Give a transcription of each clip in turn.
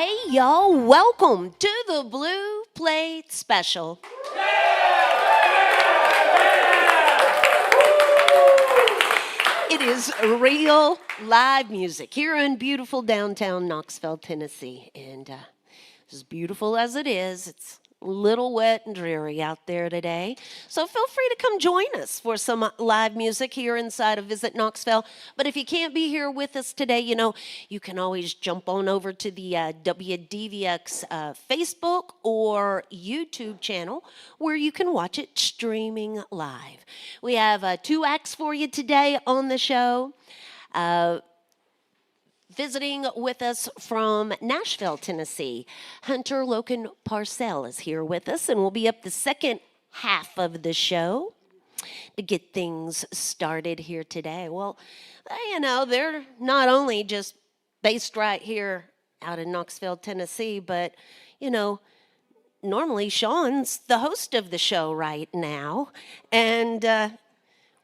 Hey, y'all, welcome to the Blue Plate Special. It is real live music here in beautiful downtown Knoxville, Tennessee. And as beautiful as it is, it's a little wet and dreary out there today. So feel free to come join us for some live music here inside of Visit Knoxville. But if you can't be here with us today, you can always jump on over to the WDVX Facebook or YouTube channel where you can watch it streaming live. We have two acts for you today on the show. Visiting with us from Nashville, Tennessee, Hunter Loken Parcel is here with us, and we'll be up the second half of the show to get things started here today. Well, they're not only just based right here out in Knoxville, Tennessee, but, normally Sean's the host of the show right now, and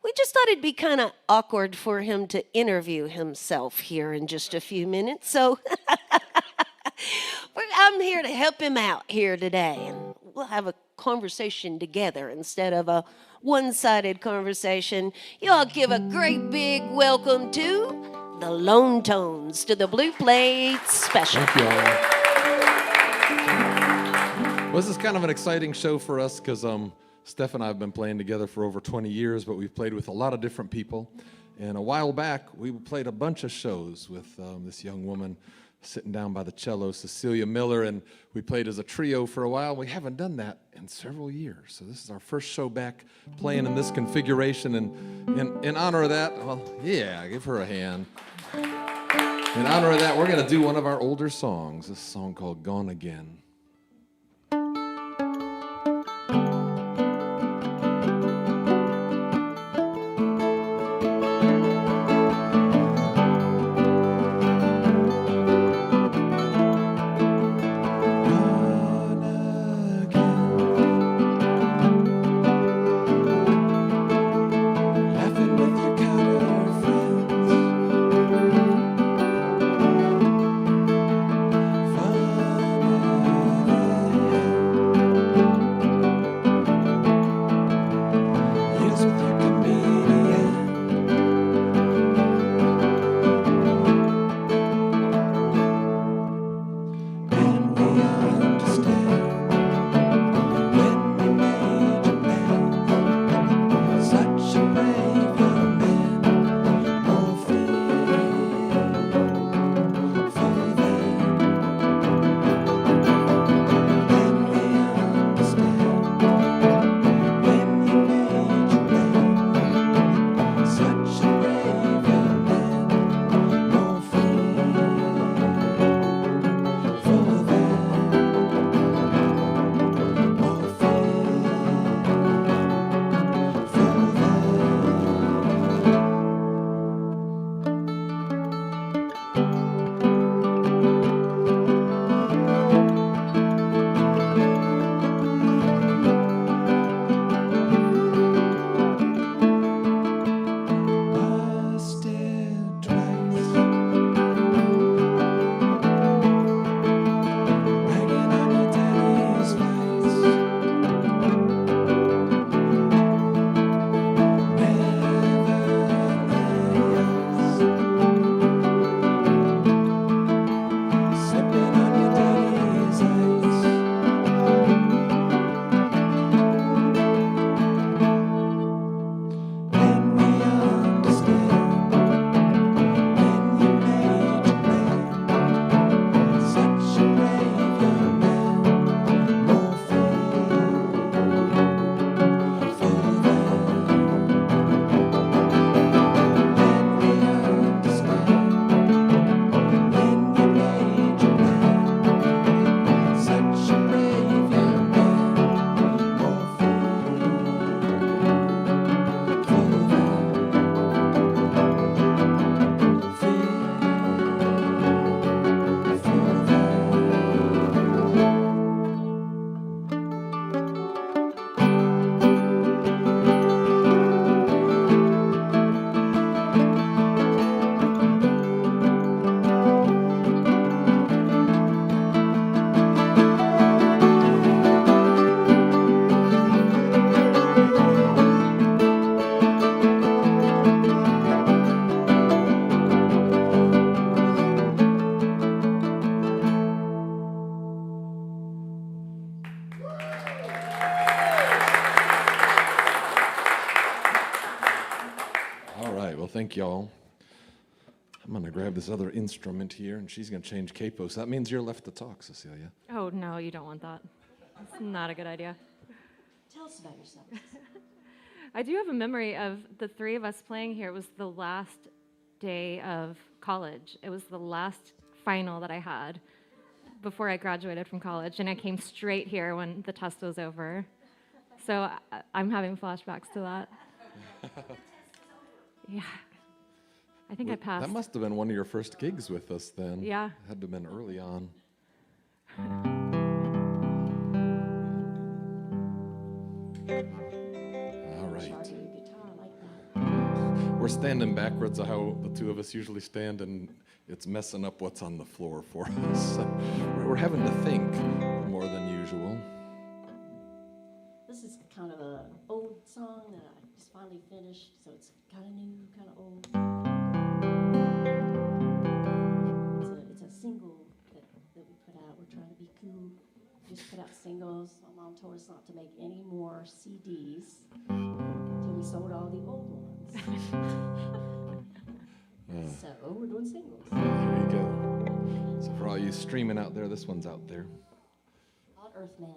we just thought it'd be kind of awkward for him to interview himself here in just a few minutes. So I'm here to help him out here today. And we'll have a conversation together instead of a one-sided conversation. Y'all give a great big welcome to the Lonetones to the Blue Plate Special. Thank you all. Well, this is kind of an exciting show for us because Steph and I have been playing together for over 20 years, but we've played with a lot of different people. And a while back, we played a bunch of shows with this young woman sitting down by the cello, Cecilia Miller, and we played as a trio for a while. We haven't done that in several years. So this is our first show back playing in this configuration. And in honor of that, well, yeah, give her a hand. In honor of that, we're going to do one of our older songs, this song called Gone Again. Fun Well, thank y'all. I'm going to grab this other instrument here, and she's going to change capos. That means you're left to talk, Cecilia. Oh, no, you don't want that. It's not a good idea. Tell us about yourself. I do have a memory of the three of us playing here. It was the last day of college. It was the last final that I had before I graduated from college, and I came straight here when the test was over. So I'm having flashbacks to that. Yeah. I think I passed. That must have been one of your first gigs with us then. Yeah. Had to have been early on. All right. We're standing backwards of how the two of us usually stand, and it's messing up what's on the floor for us. We're having to think more than usual. This is kind of an old song that I just finally finished, so it's kind of new, kind of old. It's a single that we put out. We're trying to be cool. Just put out singles. My mom told us not to make any more CDs until we sold all the old ones. So we're doing singles. Here you go. So for all you streaming out there, this one's out there. Hot Earth Man.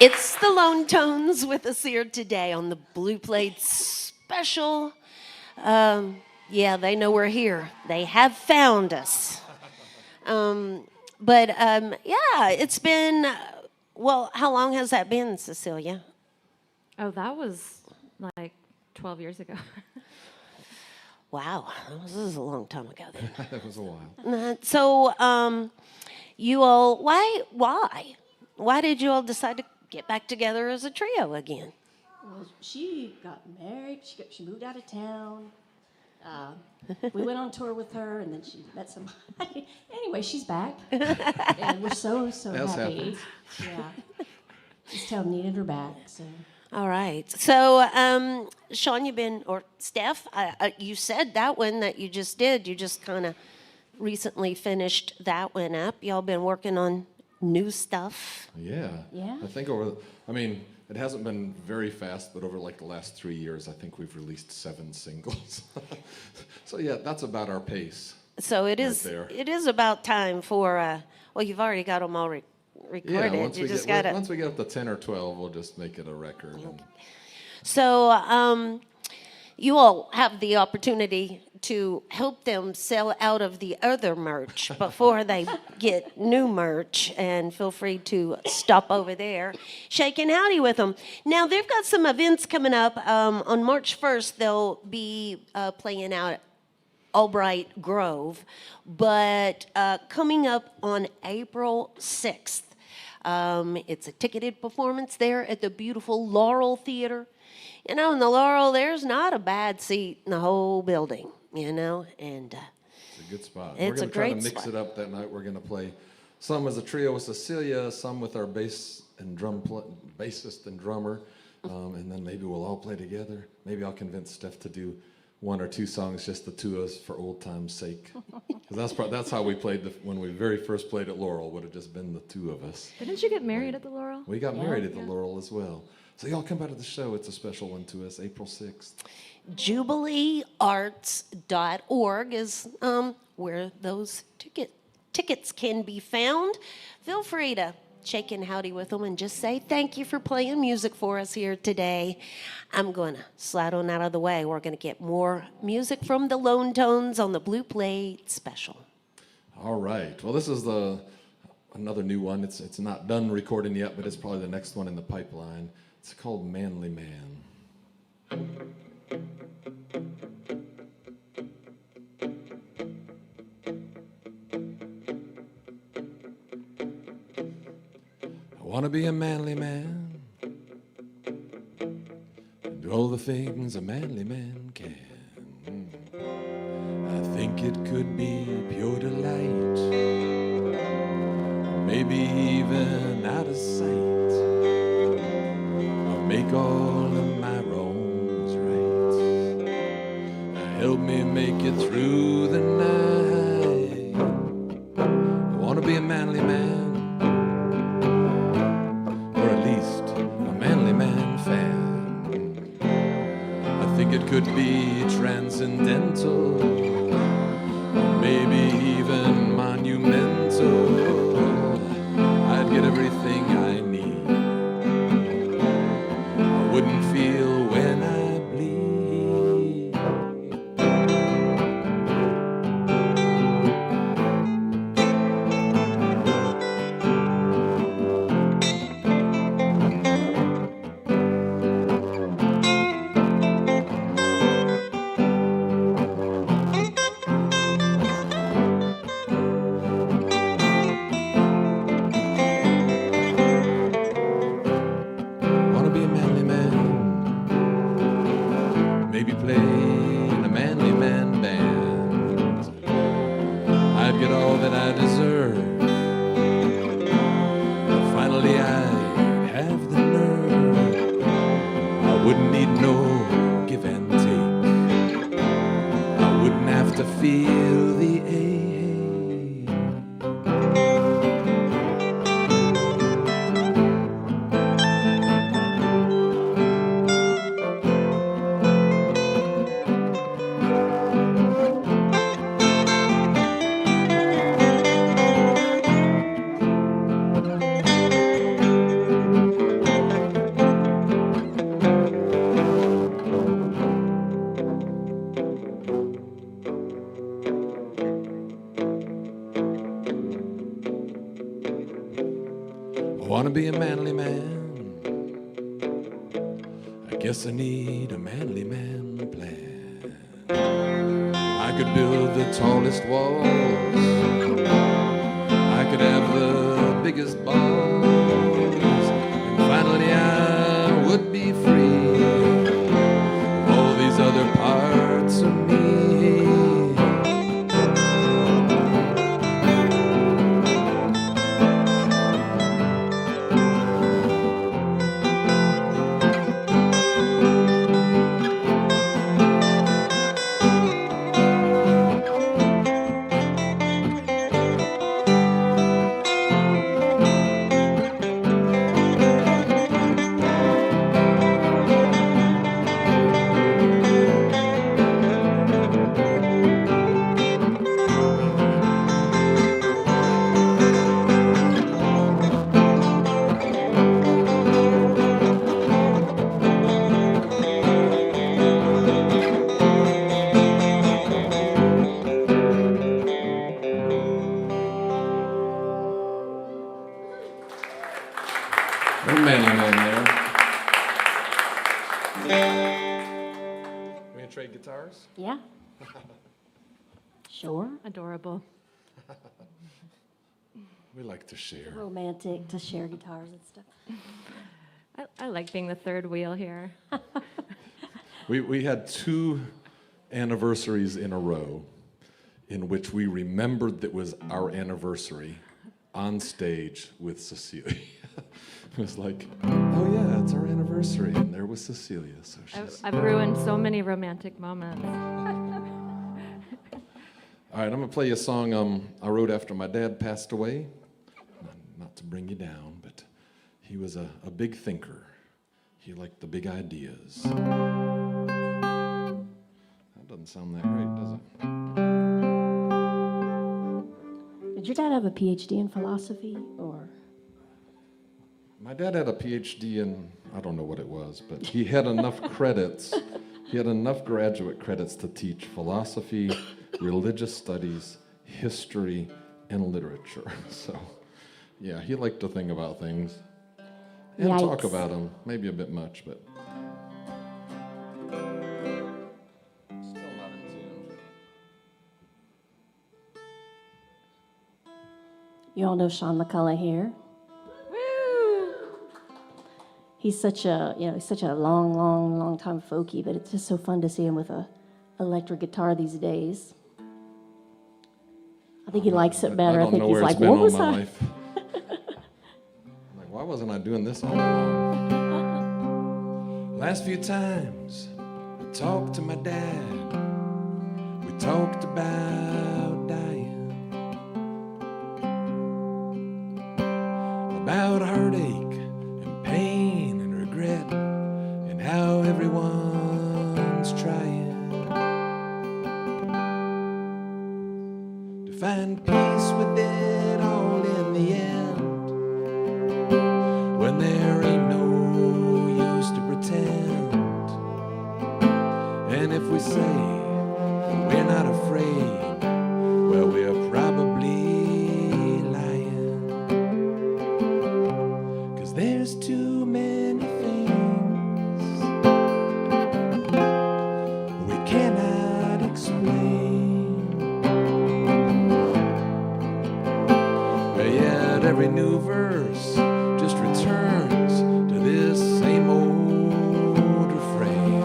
It's the Lonetones with us here today on the Blue Plate special. Yeah, they know we're here. They have found us. Yeah, it's been, well, how long has that been, Cecilia? Oh, that was like 12 years ago. Wow, this is a long time ago then. That was a while. You all, why did you all decide to get back together as a trio again? Well, she got married. She moved out of town. We went on tour with her, and then she met somebody. Anyway, she's back, and we're so As happy. happens. Yeah, just tell them needed her back. So All right. So, Sean, or Steph, you said that one that you just did. You just kind of recently finished that one up. Y'all been working on new stuff. Yeah. Yeah. I think it hasn't been very fast, but over like the last 3 years, I think we've released 7 singles. So yeah, that's about our pace. So it is. there. It is about time for. Well, you've already got them all recorded. Yeah, You just gotta. once we get up to 10 or 12, we'll just make it a record. And So, you all have the opportunity to help them sell out of the other merch before they get new merch, and feel free to stop over there, shaking howdy with them. Now, they've got some events coming up. On March 1st, they'll be playing out at Albright Grove, but coming up on April 6th, it's a ticketed performance there at the beautiful Laurel Theater. You know, in the Laurel, there's not a bad seat in the whole building, and it's a good spot. It's We're a going to try to great mix spot. it up that night. We're going to play some as a trio with Cecilia, some with our bassist and drummer, and then maybe we'll all play together. Maybe I'll convince Steph to do 1 or 2 songs, just the two of us, for old time's sake. 'Cause that's how we played when we very first played at Laurel. Would have just been the two of us. Didn't you get married at the Laurel? We got married at the Laurel as well. So y'all come out to the show. It's a special one to us, April 6th. JubileeArts.org is where those tickets can be found. Feel free to shake and howdy with them and just say thank you for playing music for us here today. I'm going to slide on out of the way. We're going to get more music from the Lonetones on the Blue Plate special. All right. Well, this is another new one. It's not done recording yet, but it's probably the next one in the pipeline. It's called Manly Man. I want to be a manly man and do all the things a manly man can. I think it could be pure delight, maybe even out of sight. I'll make all of my wrongs right. Help me make it through the night. I want to be a manly man, or at least a manly man fan. I think it could be transcendental, maybe even monumental. I'd get everything I need. I wouldn't feel when I bleed. a manly man. I guess I need a manly man plan. I could build the tallest walls. I could have the biggest balls. And finally I would be free of all these other parts of me. No manly man there. We gonna trade guitars? Yeah. Sure. Adorable. We like to share. Romantic to share guitars and stuff. I like being the third wheel here. We had 2 anniversaries in a row in which we remembered that was our anniversary on stage with Cecilia. It was like, oh yeah, it's our anniversary, and there was Cecilia. So she's... I've ruined so many romantic moments. All right, I'm gonna play you a song I wrote after my dad passed away. Not to bring you down, but he was a big thinker. He liked the big ideas. That doesn't sound that great, does it? Did your dad have a PhD in philosophy or? My dad had a PhD in, I don't know what it was, but he had enough credits. He had enough graduate credits to teach philosophy, religious studies, history, and literature. So, yeah, he liked to think about things and talk Yikes. about them. Maybe a bit much, but still not in tune. You all know Sean McCullough here. Woo! He's such a long time folkie, but it's just so fun to see him with a electric guitar these days. I think he likes it better. I think he's like, what was I? Life. Like, why wasn't I doing this all along? Last few times I talked to my dad, we talked about dying, about heartache and pain and regret, and how everyone's trying to find peace with it all in the end, when there ain't no use to pretend. And if we say that we're not afraid, well, we're probably lying, 'cause there's too many things we cannot explain. But yet every new verse just returns to this same old refrain.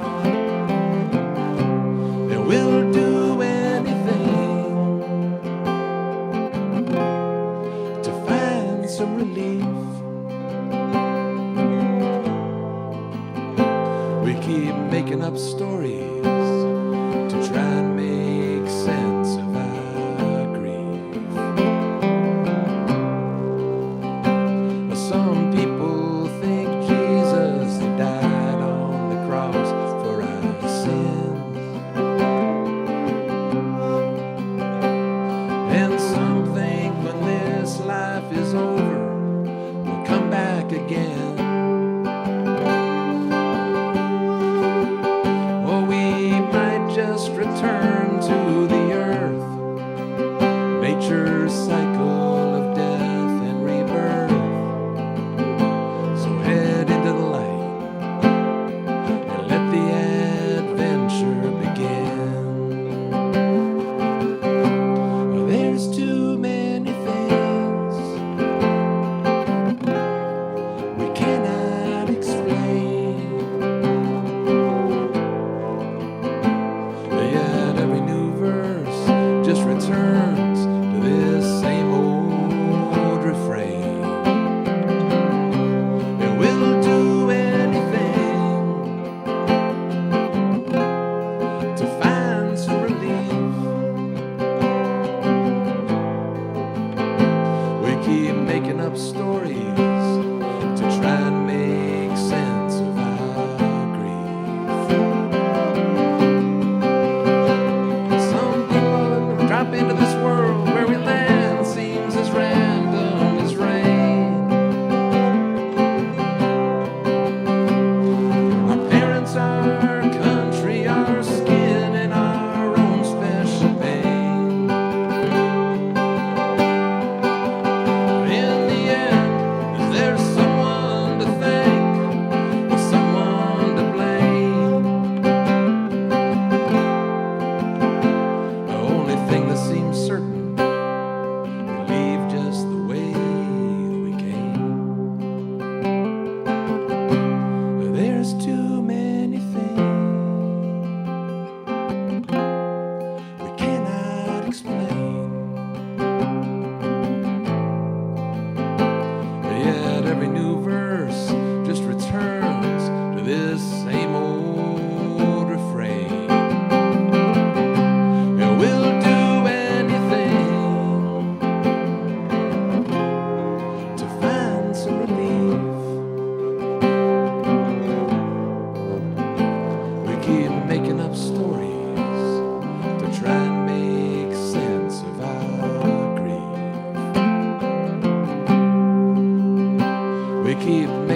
That we'll do anything to find some relief. We keep making up stories to try and make sense of our grief. Some people think Jesus died on the cross for our sins, and some think when this life is over, we'll come back again. Or we might just return to the earth, nature's cycle of death and rebirth.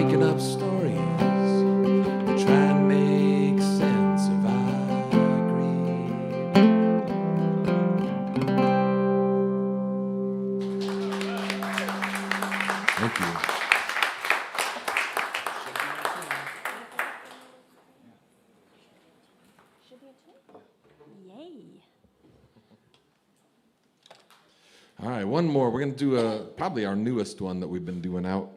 making up stories to try and make sense of our grief. Thank you. Yay. All right, one more. We're going to do probably our newest one that we've been doing out.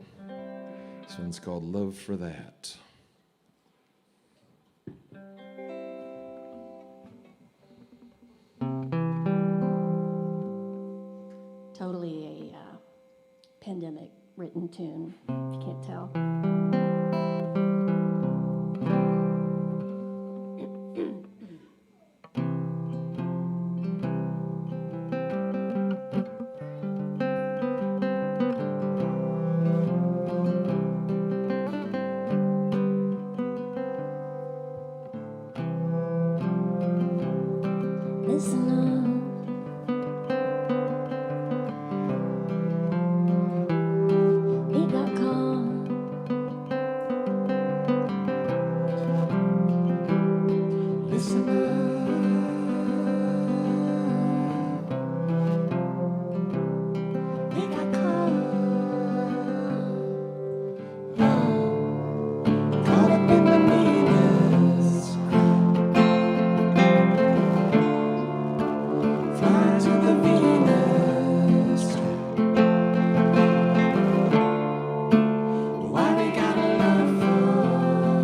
This one's called Love for That. Totally a pandemic written tune, if you can't tell. Listen up, he got caught. Listen up, he got caught. Caught up in the meanest. Fly to the Venus. Why they got a love for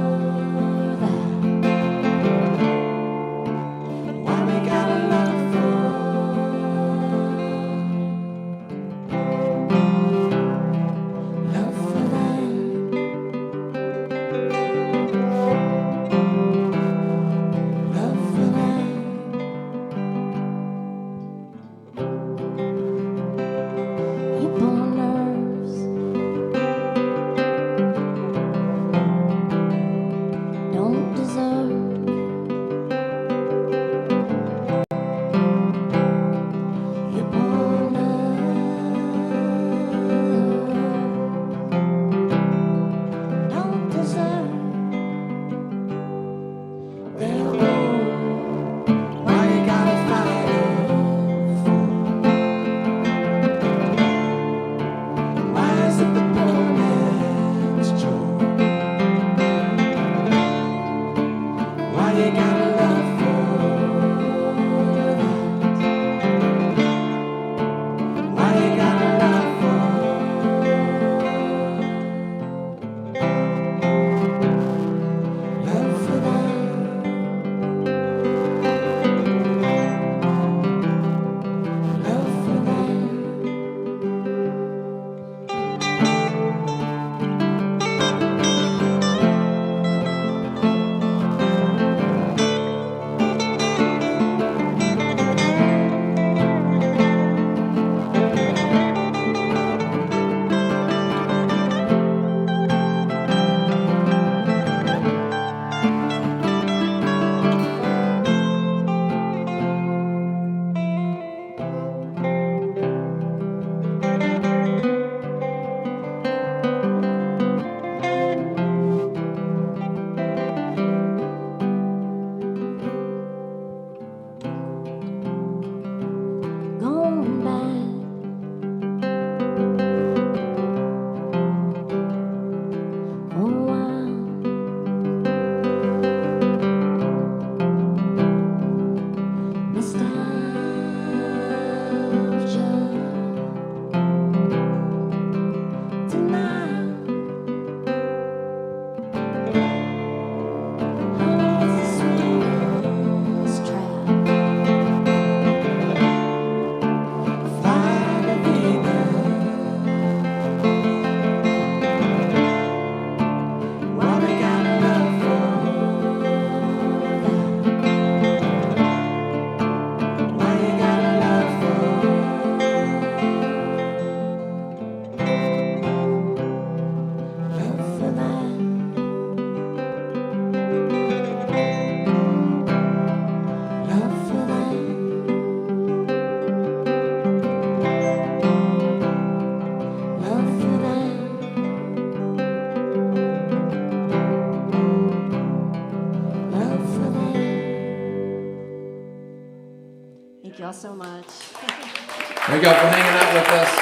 y'all so much. Thank y'all for hanging out with us.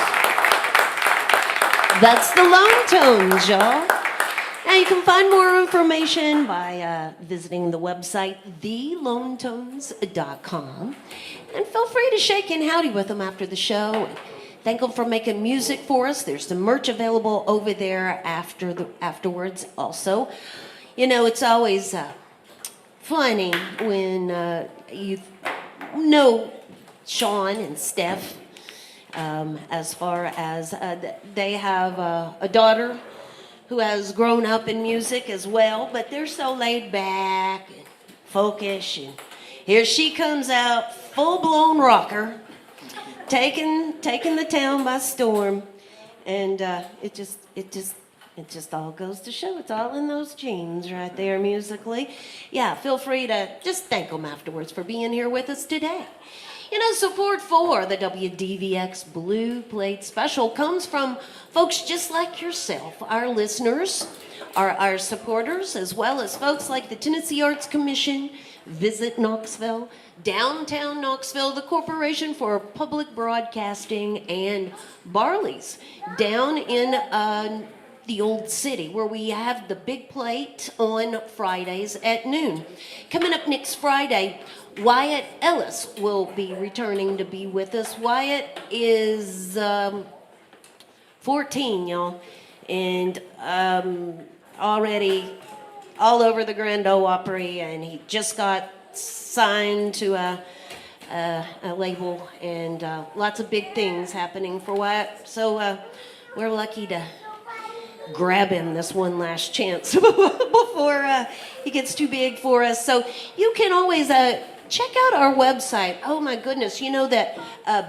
That's the Lonetones, y'all. Now you can find more information by visiting the website thelonetones.com, and feel free to shake and howdy with them after the show. Thank them for making music for us. There's some merch available over there afterwards. Also, you know, it's always funny when you know Sean and Steph. As far as they have a daughter who has grown up in music as well, but they're so laid back and folkish, and here she comes out, full-blown rocker, taking the town by storm, and it just all goes to show. It's all in those genes right there musically. Yeah, feel free to just thank them afterwards for being here with us today. You know, support for the WDVX Blue Plate Special comes from folks just like yourself, our listeners, our supporters, as well as folks like the Tennessee Arts Commission, Visit Knoxville, Downtown Knoxville, the Corporation for Public Broadcasting, and Barley's down in the Old City, where we have the big plate on Fridays at noon. Coming up next Friday, Wyatt Ellis will be returning to be with us. Wyatt is 14, y'all, and already all over the Grand Ole Opry, and he just got signed to a label, and lots of big things happening for Wyatt. So we're lucky to grab him this one last chance before he gets too big for us. So you can always check out our website. Oh my goodness, you know that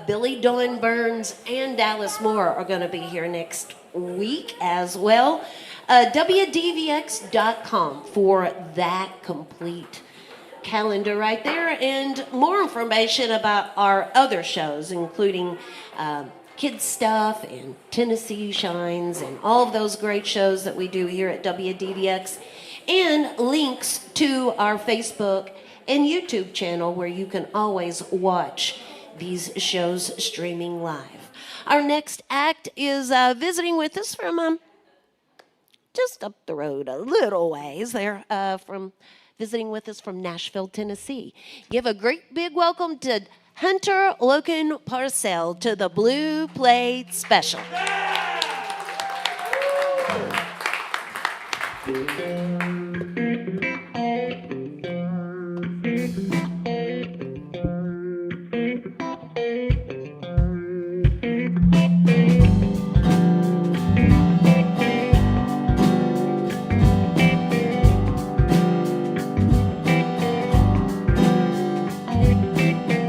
Billy Dawn Burns and Dallas Moore are going to be here next week as well. WDVX.com for that complete calendar right there, and more information about our other shows, including Kids Stuff and Tennessee Shines and all of those great shows that we do here at WDVX, and links to our Facebook and YouTube channel where you can always watch these shows streaming live. Our next act is visiting with us from just up the road a little ways. They're visiting with us from Nashville, Tennessee. Give a great big welcome to Hunter Loken Parcel to the Blue Plate Special.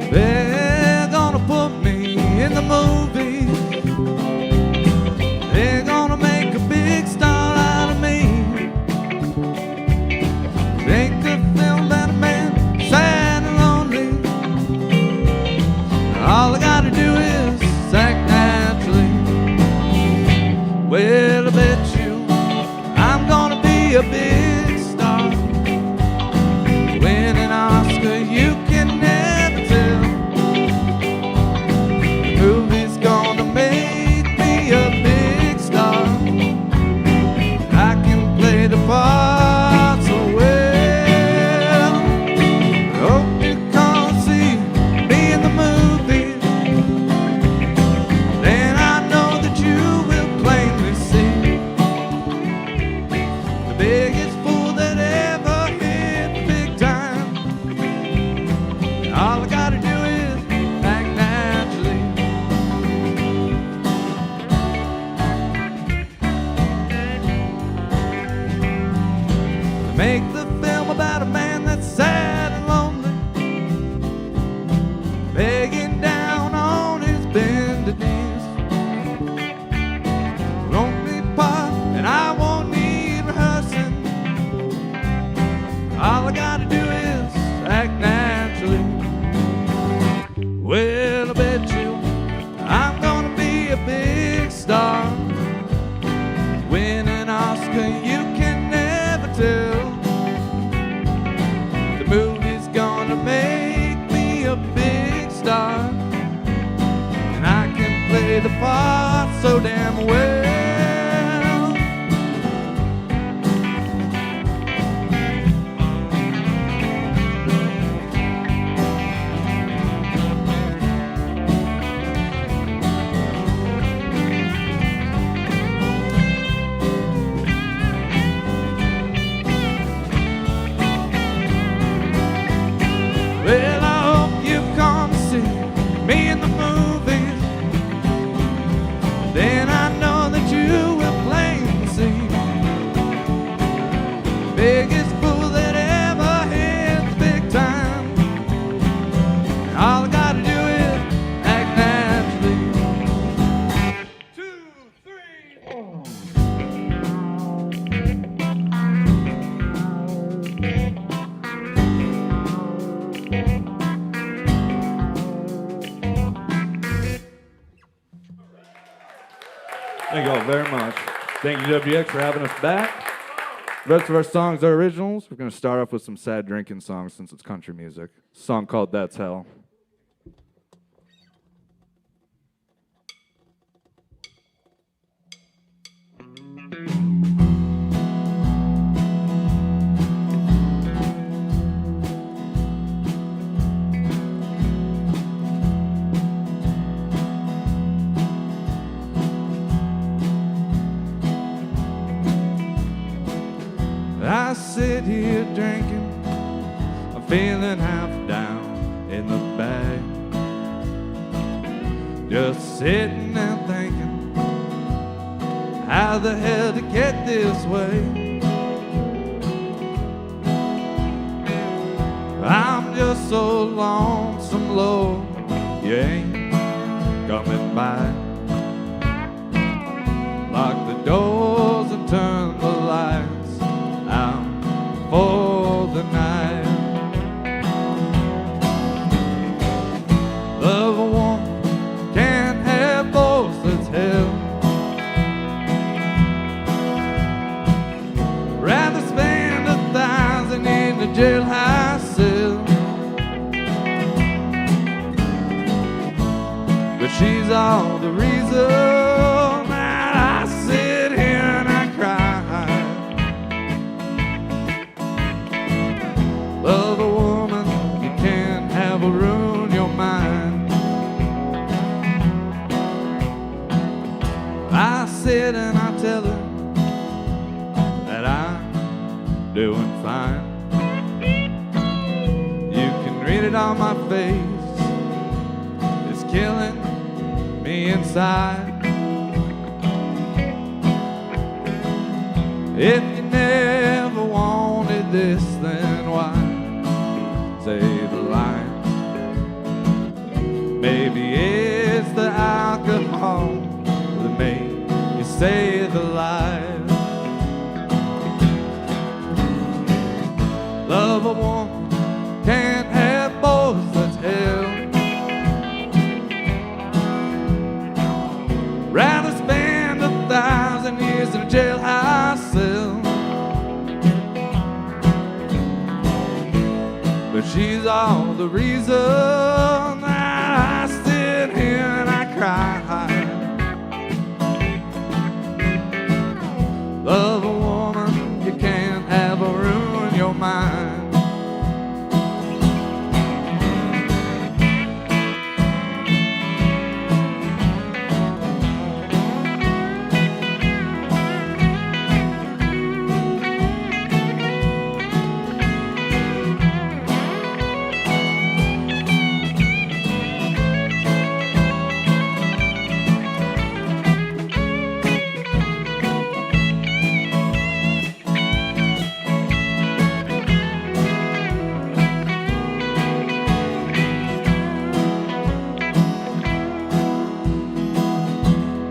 They're gonna put me in the movie. They're gonna make a big star out of me. They could film about a man sad and lonely. All I gotta do is act naturally. Well, I bet you I'm gonna be a big star. Win an Oscar, you can never tell. The movie's gonna make me a big star. I can play the part so well. I hope you come see me in the movie. Then I know that you will plainly see the biggest fool that ever hit the big time. All I gotta do is act naturally. To make the film about a man that's sad and lonely, begging down on his bended knees. Lonely part, and I won't need rehearsing. All I gotta do is act naturally. Well, I bet you I'm gonna be a big star. Win an Oscar, you can never tell. biggest fool that ever hit big time. And all I gotta do is act naturally. 2, 3, 4. Thank you all very much. Thank you, WDVX, for having us back. The rest of our songs are originals. We're going to start off with some sad drinking songs since it's country music. A song called That's Hell. I sit here drinking, I'm feeling half down in the bag. Just sitting and thinking how the hell to get this way. I'm just so lonesome, Lord, you ain't coming by. Lock the doors and turn the lights out for the night. Love a woman can't have both, that's hell. Rather spend 1,000 in a jailhouse cell, but she's all the reason that I sit here and I cry. Love a woman, you can't have her ruin your mind. I sit and I tell her that I'm doing fine. You can read it on my face, it's killing me inside. If you never wanted this, then why say the line? Maybe it's the alcohol that made you say the lies. Love a woman can't have both, that's hell. Rather spend 1,000 years in a jailhouse cell, but she's all the reason that I sit here and I cry. Love a woman, you can't have her ruin your mind.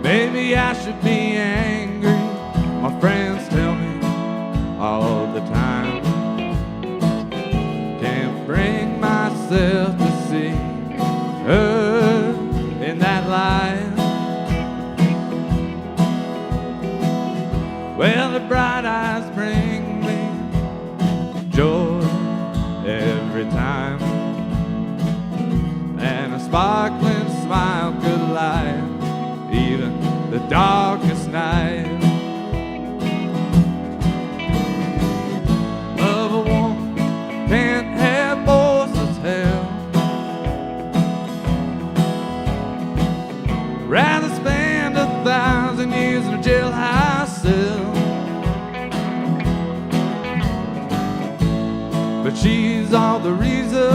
Maybe I should be angry, my friends tell me all the time. Can't bring myself to see her in that light. Well, the bright eyes bring me joy every time, and a sparkling smile could light even the darkest night. Love a woman can't have both, as hell. Rather spend 1,000 years in a jailhouse cell, but she's all the reason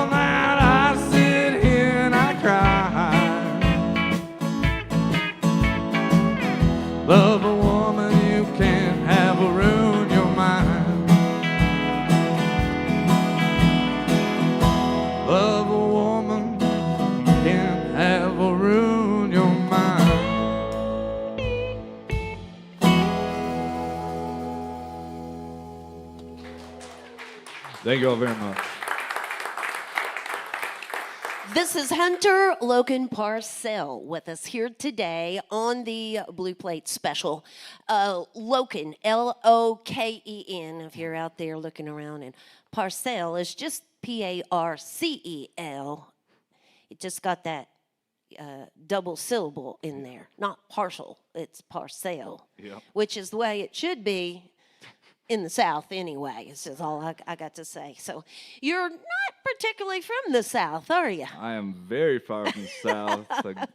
that I sit here and I cry. Love a woman, you can't have her ruin your mind. Thank you all very much. This is Hunter Loken Parcel with us here today on the Blue Plate Special. Loken, L-O-K-E-N, if you're out there looking around, and Parcel is just P-A-R-C-E-L. It just got that double syllable in there. Not partial, it's Parcel, Yep. which is the way it should be in the South anyway. This is all I got to say. So you're not particularly from the South, are you? I am very far from the South. I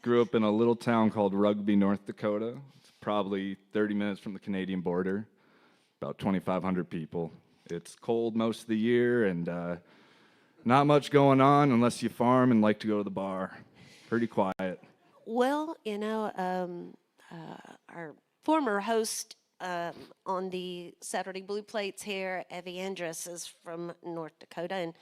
grew up in a little town called Rugby, North Dakota. It's probably 30 minutes from the Canadian border, about 2,500 people. It's cold most of the year and not much going on unless you farm and like to go to the bar. Pretty quiet. Well, our former host on the Saturday Blue Plates here, Evie Andress, is from North Dakota, and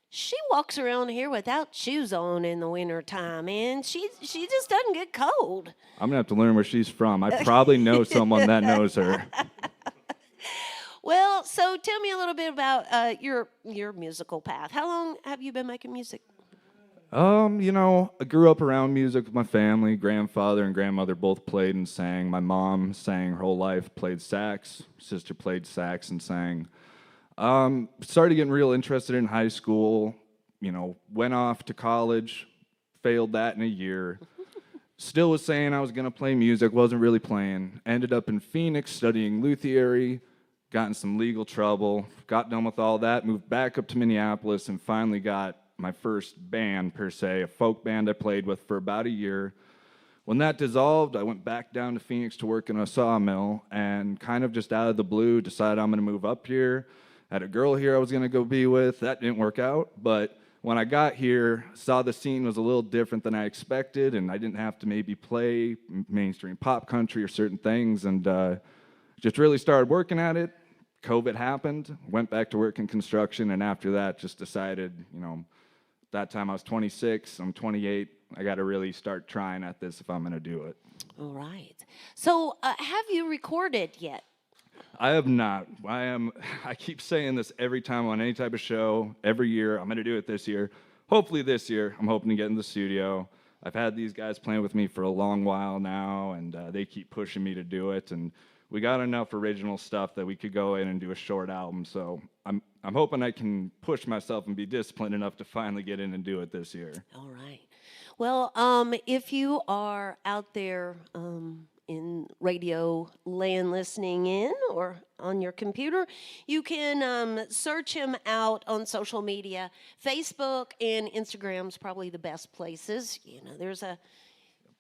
she walks around here without shoes on in the winter time, and she just doesn't get cold. I'm gonna have to learn where she's from. I probably know someone that knows her. Well, so tell me a little bit about your musical path. How long have you been making music? I grew up around music with my family. Grandfather and grandmother both played and sang. My mom sang her whole life, played sax. Sister played sax and sang. Started getting real interested in high school. Went off to college, failed that in a year. Still was saying I was going to play music, wasn't really playing. Ended up in Phoenix studying luthiering, got in some legal trouble, got done with all that, moved back up to Minneapolis, and finally got my first band, per se, a folk band I played with for about a year. When that dissolved, I went back down to Phoenix to work in a sawmill, and kind of just out of the blue decided I'm going to move up here. Had a girl here I was going to go be with. That didn't work out, but when I got here, saw the scene was a little different than I expected, and I didn't have to maybe play mainstream pop country or certain things, and just really started working at it. COVID happened, went back to work in construction, and after that just decided, that time I was 26, I'm 28, I got to really start trying at this if I'm going to do it. All right. So have you recorded yet? I have not. I keep saying this every time on any type of show, every year. I'm going to do it this year. Hopefully this year, I'm hoping to get in the studio. I've had these guys playing with me for a long while now, and they keep pushing me to do it. And we got enough original stuff that we could go in and do a short album. So I'm hoping I can push myself and be disciplined enough to finally get in and do it this year. All right. Well, if you are out there in radio land listening in or on your computer, you can search him out on social media. Facebook and Instagram's probably the best places. There's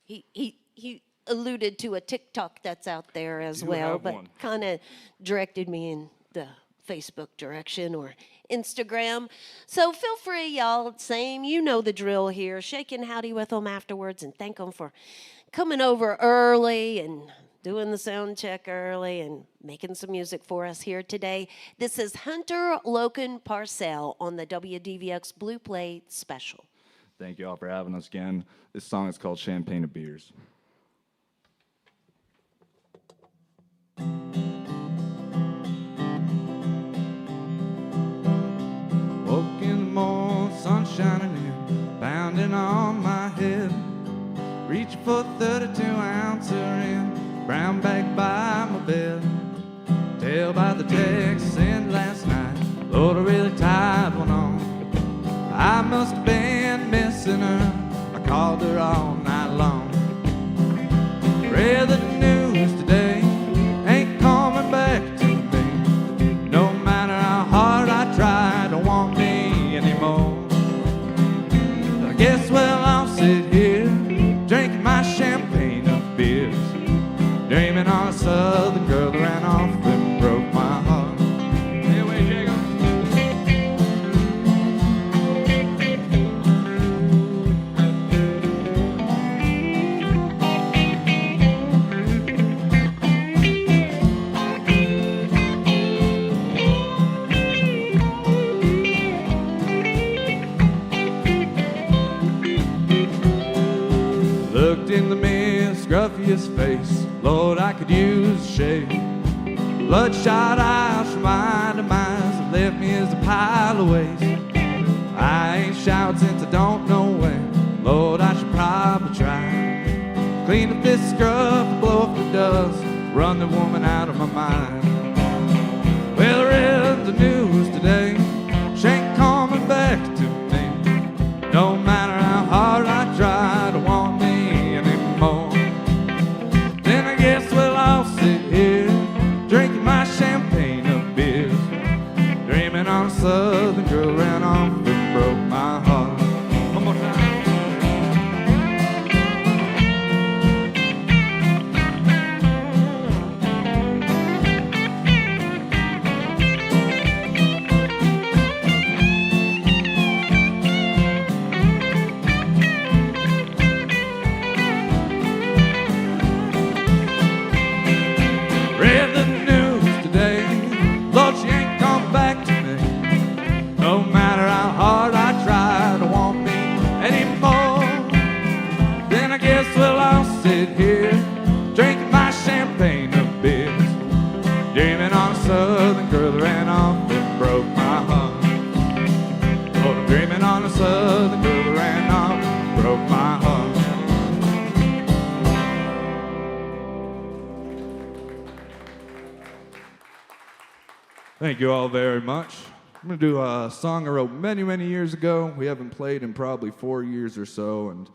he alluded to a TikTok that's out there as well, but kind of directed me in the Facebook direction or Instagram. So feel free, y'all. Same, the drill here. Shake and howdy with them afterwards and thank them for coming over early and doing the sound check early and making some music for us here today. This is Hunter Loken Parcel on the WDVX Blue Plate Special. Thank you all for having us again. This song is called Champagne of Beers. Woke in the morning, sun shining in, pounding on my head. Reaching for 32 ounce in, brown bag by my bed. Tell by the text sent last night, Lord, I really tied one on. I must have been missing her, I called her all night long. Read the news today, ain't coming back to me. No matter how hard I try, don't want me anymore. I guess, well, I'll sit here, drinking my champagne of beers, dreaming on a southern girl that ran off and broke my heart. Anyway, Jacob. Looked in the mirror, scruffiest face, Lord, I could use a shave. Bloodshot eyes from my demise, left me is a pile of waste. I ain't showered since I don't know when. Lord, I should probably try. Clean up this scrub, blow up the dust, run the woman out of my mind. Well, I read the news today. She ain't coming back to me. No matter how hard I try to want me anymore. Then I guess, well, I'll sit here drinking my champagne of beers, dreaming on a southern girl ran off and broke my heart. One more time. Read the news today. Lord, she ain't come back to me. No matter how hard I try to want me anymore. Then I guess, well, I'll sit here drinking my champagne of beers, dreaming on a southern girl that ran off and broke my heart. Oh, I'm dreaming on a southern girl that ran off and broke my heart. Thank you all very much. I'm going to do a song I wrote many, many years ago. We haven't played in probably 4 years or so, and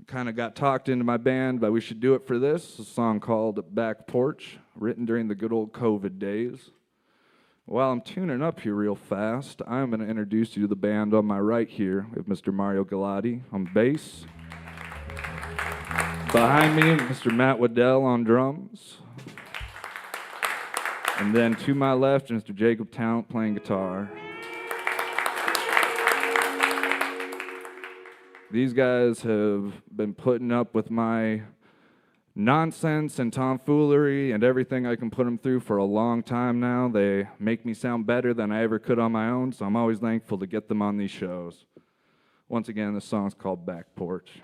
kind of got talked into my band, but we should do it for this. A song called Back Porch, written during the good old COVID days. While I'm tuning up here real fast, I'm going to introduce you to the band on my right here. We have Mr. Mario Galati on bass. Behind me, Mr. Matt Waddell on drums. And then to my left, Mr. Jacob Talent playing guitar. These guys have been putting up with my nonsense and tomfoolery and everything I can put them through for a long time now. They make me sound better than I ever could on my own, so I'm always thankful to get them on these shows. Once again, this song's called Back Porch.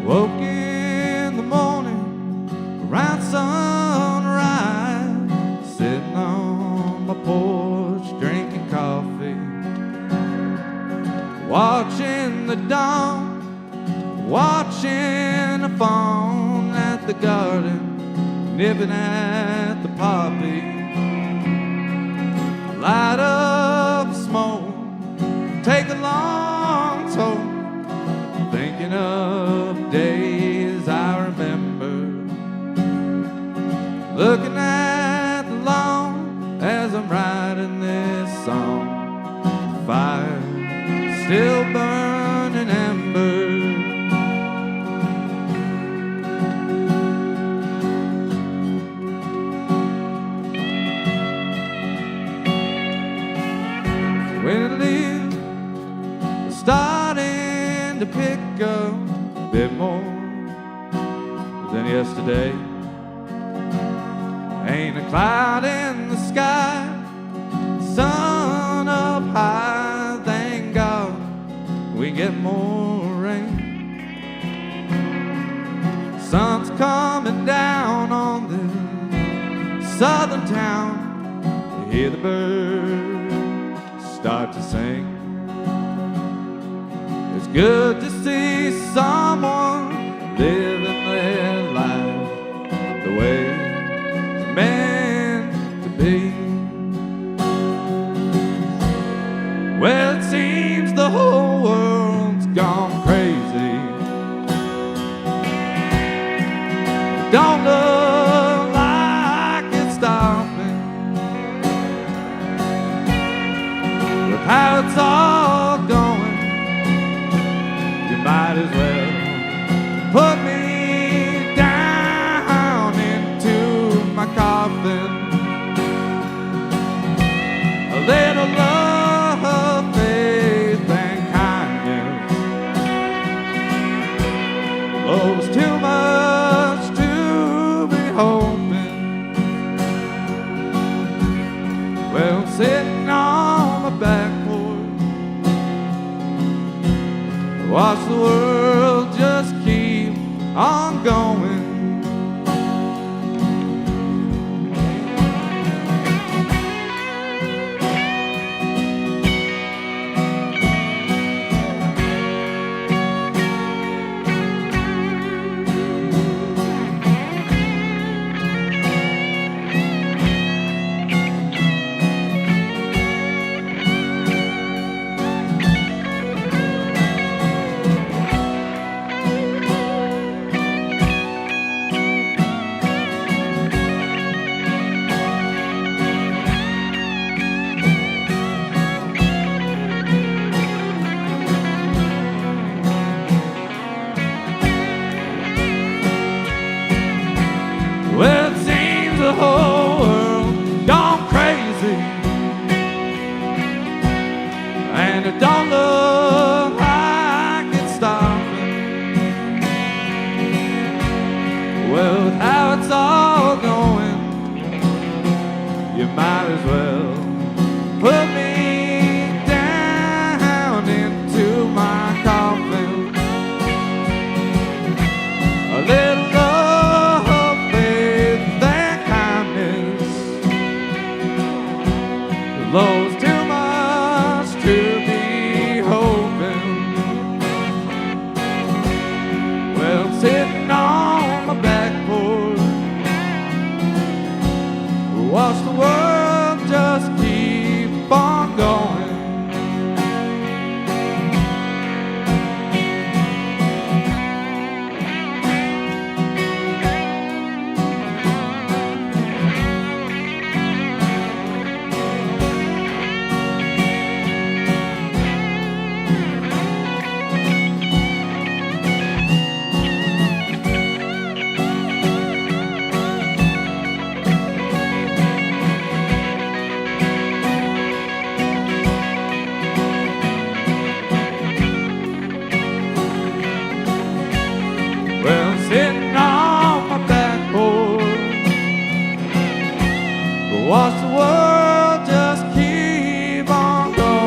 Woke in the morning around sunrise, sitting on my porch drinking coffee, watching the dawn, watching the fawn at the garden, nipping at the poppy, light up the smoke, take a long toll, thinking of days I remember, looking at the lawn as I'm writing this song, fire still burning ember. When the leaves are starting to pick up a bit more than yesterday, ain't a cloud in the sky, sun up high, thank God we get more rain. Sun's coming down on this southern town, you hear the birds start to sing. It's good to see someone living their life the way it's meant to be. Well, it seems the whole world's gone crazy. It don't look like it's stopping. With how it's all going, you might as well put me down into my coffin. sitting on my back porch, watch the world just keep on going. Well, it seems the whole world gone crazy, and it don't look like it's stopping. Well, with how it's all going, you might as well put me down into my coffin. A little love's too much to be hoping. Well, I'm sitting on my back porch, watch the world just keep on going. Well, I'm sitting on my back porch, watch the world just keep on going.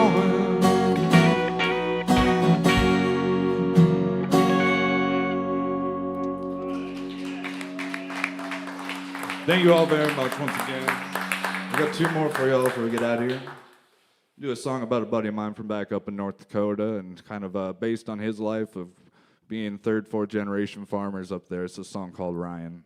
Thank you all very much once again. We got two more for y'all before we get out of here. Do a song about a buddy of mine from back up in North Dakota, and kind of based on his life of being third, fourth generation farmers up there. It's a song called Ryan.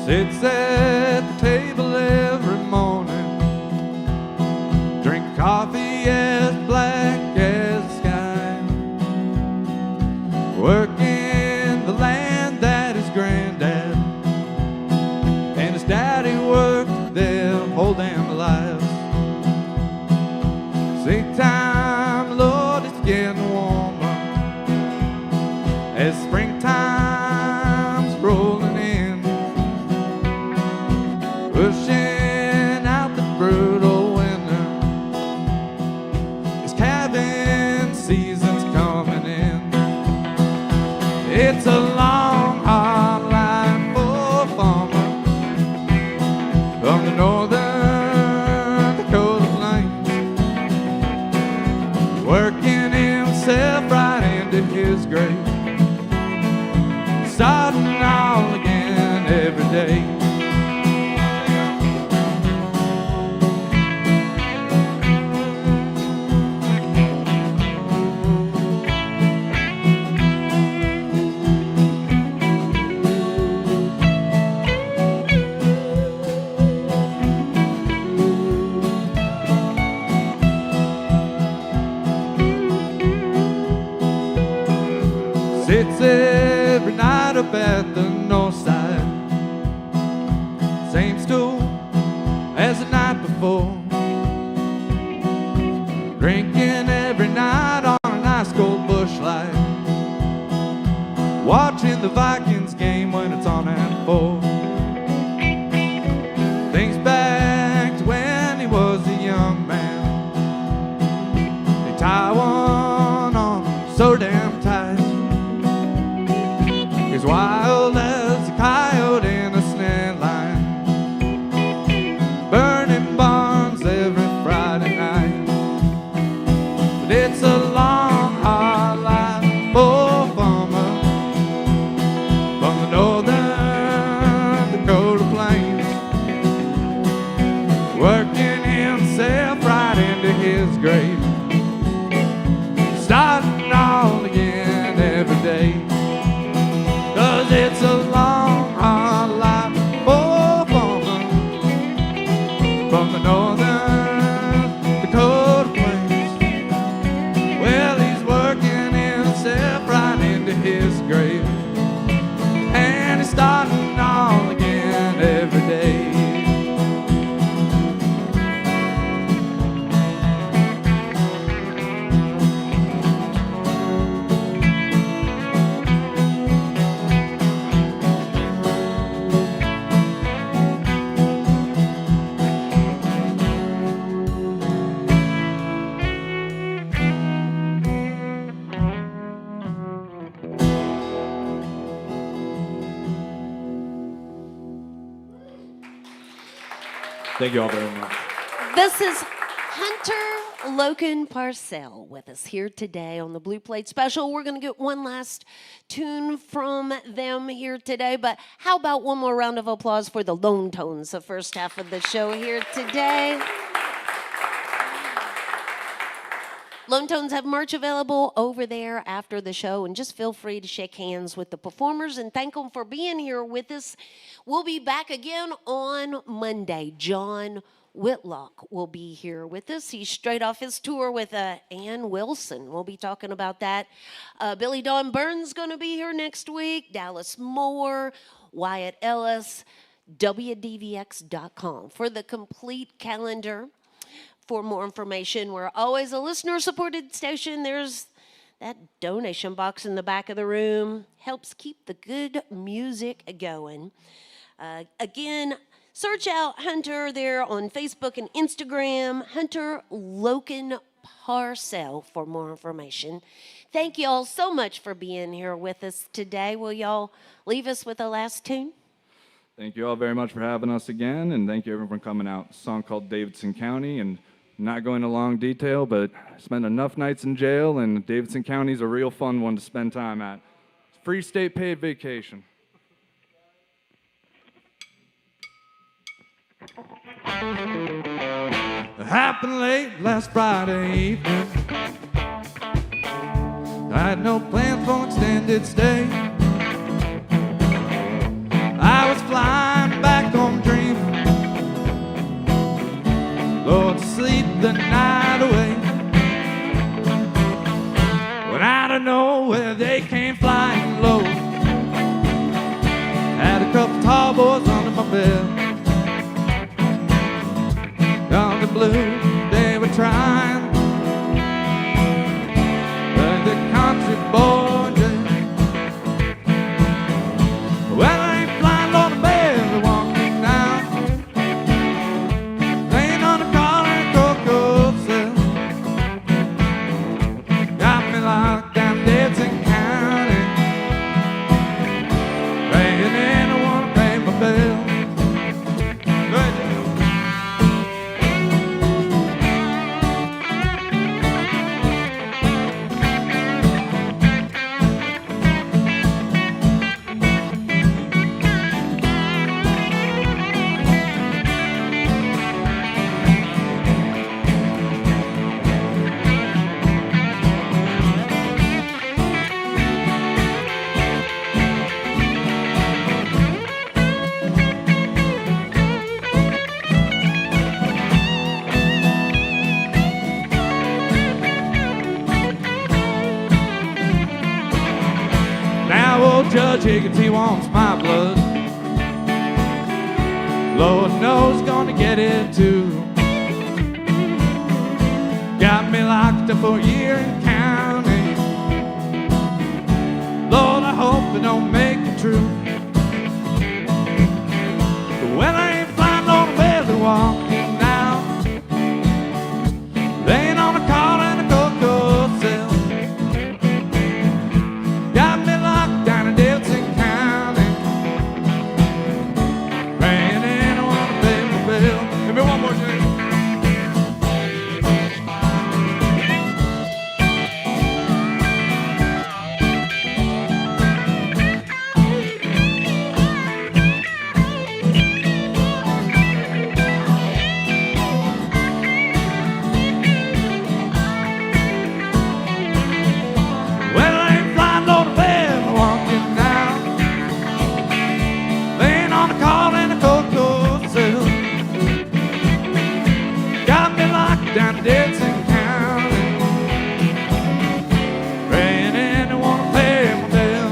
Sits at the table every morning, drink coffee as black as the sky, working the land that his granddad and his daddy worked their whole damn lives. Sick time, Lord, it's getting warmer as springtime's rolling in, pushing out the brutal winter. His calving season's coming in. It's a long, hard life for a farmer from the northern Dakota plains, working himself right into his grave, starting all again every day. Sits every night up at the north side, same stool as the night before, drinking every night on an ice cold bush light, watching the Vikings game when it's on at 4. Thinks back to when he was a young man. They tie one on so damn tight. He's wild as a coyote in a snare line, burning barns every Friday night. But it's a long, hard life for a farmer from the northern Dakota plains, working himself right into his grave, starting all again every day. 'Cause it's a long, hard life for a farmer from the northern Dakota plains. Well, he's working himself right into his grave, and he's starting all again every day. Thank you all very much. This is Hunter Loken Parcel with us here today on the Blue Plate Special. We're going to get one last tune from them here today, but how about one more round of applause for the Lonetones, the first half of the show here today. Lonetones have merch available over there after the show, and just feel free to shake hands with the performers and thank them for being here with us. We'll be back again on Monday. John Whitlock will be here with us. He's straight off his tour with Ann Wilson. We'll be talking about that. Billy Dawn Burns going to be here next week. Dallas Moore, Wyatt Ellis, WDVX.com for the complete calendar. For more information, we're always a listener-supported station. There's that donation box in the back of the room. Helps keep the good music going. Again, search out Hunter there on Facebook and Instagram, Hunter Loken Parcel for more information. Thank you all so much for being here with us today. Will y'all leave us with a last tune? Thank you all very much for having us again, and thank you everyone for coming out. A song called Davidson County, and not going into long detail, but I spent enough nights in jail, and Davidson County is a real fun one to spend time at. It's free state paid vacation. It happened late last Friday evening. I had no plans for an extended stay. I was flying back home dreaming, Lord, sleep the night away. When out of nowhere they came flying low. Had a couple tall boys under my bed. On the blue, they were trying, but the country boy just, well, I ain't flying on the bed, they walked me down, laying on the collar and cocoa cell, got me locked down Davidson County, praying and I wanna pay my bill. Judge Higgins, he wants my blood. Lord knows gonna get it too. Got me like for a year and counting. Lord, I hope they don't make it true. But when I ain't flying on a belly walking now, laying on a car in a cocoa cell, got me locked down in Dixon County. Praying and I wanna pay my bill. Give me one more, Jay. Well, I ain't flying on the bed, I'm walking down, laying on the car in a cocoa cell, got me locked down in Dixon County, praying and I wanna pay my bill.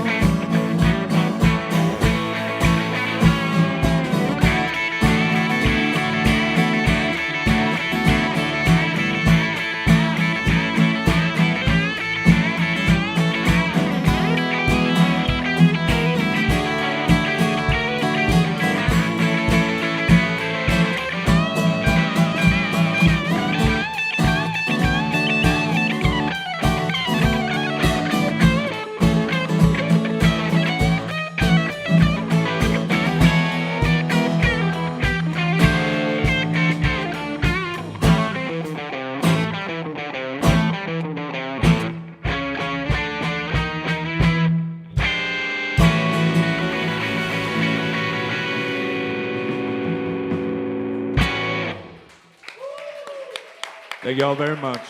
Thank y'all very much.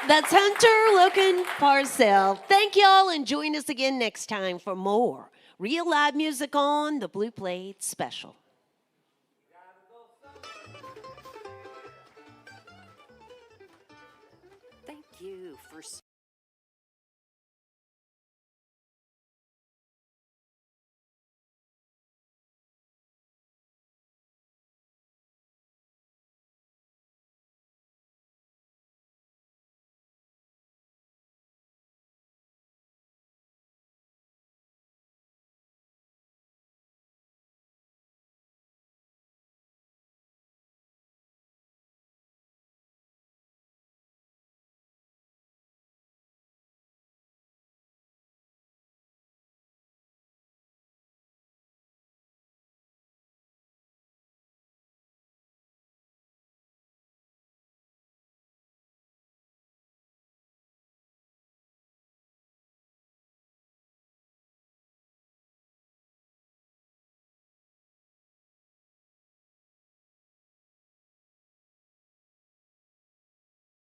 That's Hunter Loken Parcel. Thank y'all and join us again next time for more real live music on the Blue Plate Special. Thank you for